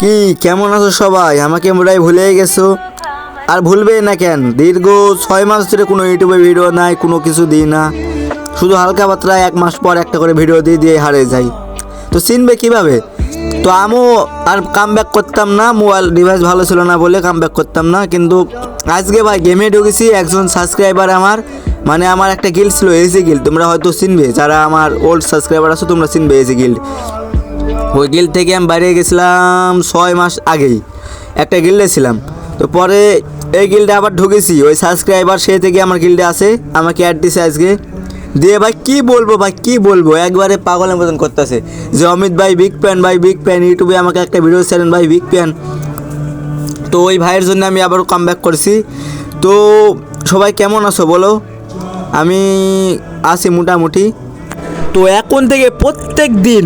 কি কেমন আছো সবাই? আমাকে মোটাই ভুলেই গেছো। আর ভুলবে না কেন? দীর্ঘ 6 মাস ধরে কোনো ইউটিউবে ভিডিও নাই, কোনো কিছু দিই না। শুধু হালকা পাতলা 1 মাস পর একটা করে ভিডিও দিয়ে দিয়ে হারে যাই। তো চিনবে কিভাবে? তো আমিও আর কাম ব্যাক করতাম না, মোবাইল ডিভাইস ভালো ছিল না বলে কাম ব্যাক করতাম না। কিন্তু আজকে ভাই গেমে ঢুকেছি, একজন সাবস্ক্রাইবার আমার মানে আমার একটা গিল্ড ছিল, এসি গিল্ড। তোমরা হয়তো চিনবে, যারা আমার ওল্ড সাবস্ক্রাইবার আছো তোমরা চিনবে এসি গিল্ড। ওই গিল্ড থেকে আমি বাইরে গেছিলাম 6 মাস আগেই, একটা গিল্ডে ছিলাম। তো পরে এই গিল্ডে আবার ঢুকেছি, ওই সাবস্ক্রাইবার সে থেকে আমার গিল্ডে আসে, আমাকে অ্যাড দিছে আজকে। দিয়ে ভাই কি বলবো, ভাই কি বলবো, একবারে পাগলের মতন করতেছে যে অমিত ভাই বিগ ফ্যান, ভাই বিগ ফ্যান, ইউটিউবে আমাকে একটা ভিডিও ছেড়েন ভাই বিগ ফ্যান। তো ওই ভাইয়ের জন্য আমি আবারও কাম ব্যাক করছি। তো সবাই কেমন আছো বলো? আমি আছি মোটামুটি। তো এখন থেকে প্রত্যেক দিন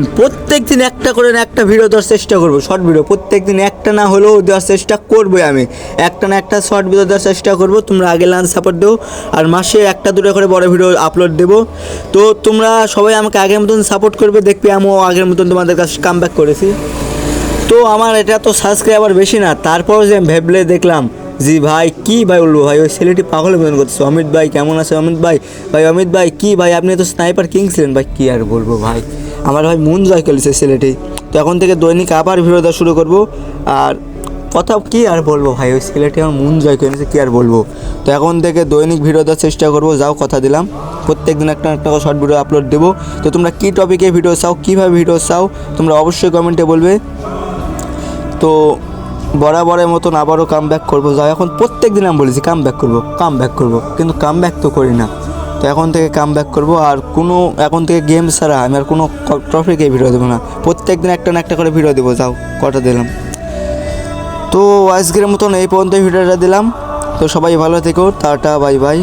একটা করে একটা ভিডিও দেওয়ার চেষ্টা করবো, শর্ট ভিডিও প্রত্যেক দিন একটা না হলেও দেওয়ার চেষ্টা করবোই। আমি একটা না একটা শর্ট ভিডিও দেওয়ার চেষ্টা করবো। তোমরা আগে লাঞ্চ সাপোর্ট দেও, আর মাসে একটা দুটো করে বড় ভিডিও আপলোড দেবো। তো তোমরা সবাই আমাকে আগের মতন সাপোর্ট করবে, দেখবে আমিও আগের মতন তোমাদের কাছে কাম ব্যাক করেছি। তো আমার এটা তো সাবস্ক্রাইবার বেশি না, তারপরও যে ভেবলে দেখলাম জি ভাই কি ভাই বলবো, ভাই ওই ছেলেটি পাগল মতন করতেছে। অমিত ভাই কেমন আছে? অমিত ভাই, ভাই অমিত ভাই কি ভাই, আপনি তো স্নাইপার কিং ছিলেন ভাই। কি আর বলবো ভাই, আমার ভাই মন জয় করেছে ছেলেটি। তো এখন থেকে দৈনিক আবার ভিডিও দেওয়া শুরু করবো। আর কথা কি আর বলবো ভাই, ওই ছেলেটি আমার মন জয় করে নিয়েছে, কী আর বলবো। তো এখন থেকে দৈনিক ভিডিও দেওয়ার চেষ্টা করবো, যাও কথা দিলাম। প্রত্যেক দিন একটা একটা শর্ট ভিডিও আপলোড দেবো। তো তোমরা কী টপিকে ভিডিও চাও, কীভাবে ভিডিও চাও, তোমরা অবশ্যই কমেন্টে বলবে। তো বরাবরের মতন আবারও কাম ব্যাক করবো। যাও এখন প্রত্যেক দিন আমি বলেছি কাম ব্যাক করবো, কিন্তু কাম ব্যাক তো করি না। তো এখন থেকে কাম ব্যাক করবো, আর কোনো এখন থেকে গেম ছাড়া আমি আর কোনো টপিকে ভিডিও দেবো না। প্রত্যেক দিন একটা না একটা করে ভিডিও দেবো, যাও কটা দিলাম। তো আজকের মতন এই পর্যন্ত ভিডিওটা দিলাম। তো সবাই ভালো থেকো, টাটা বাই বাই।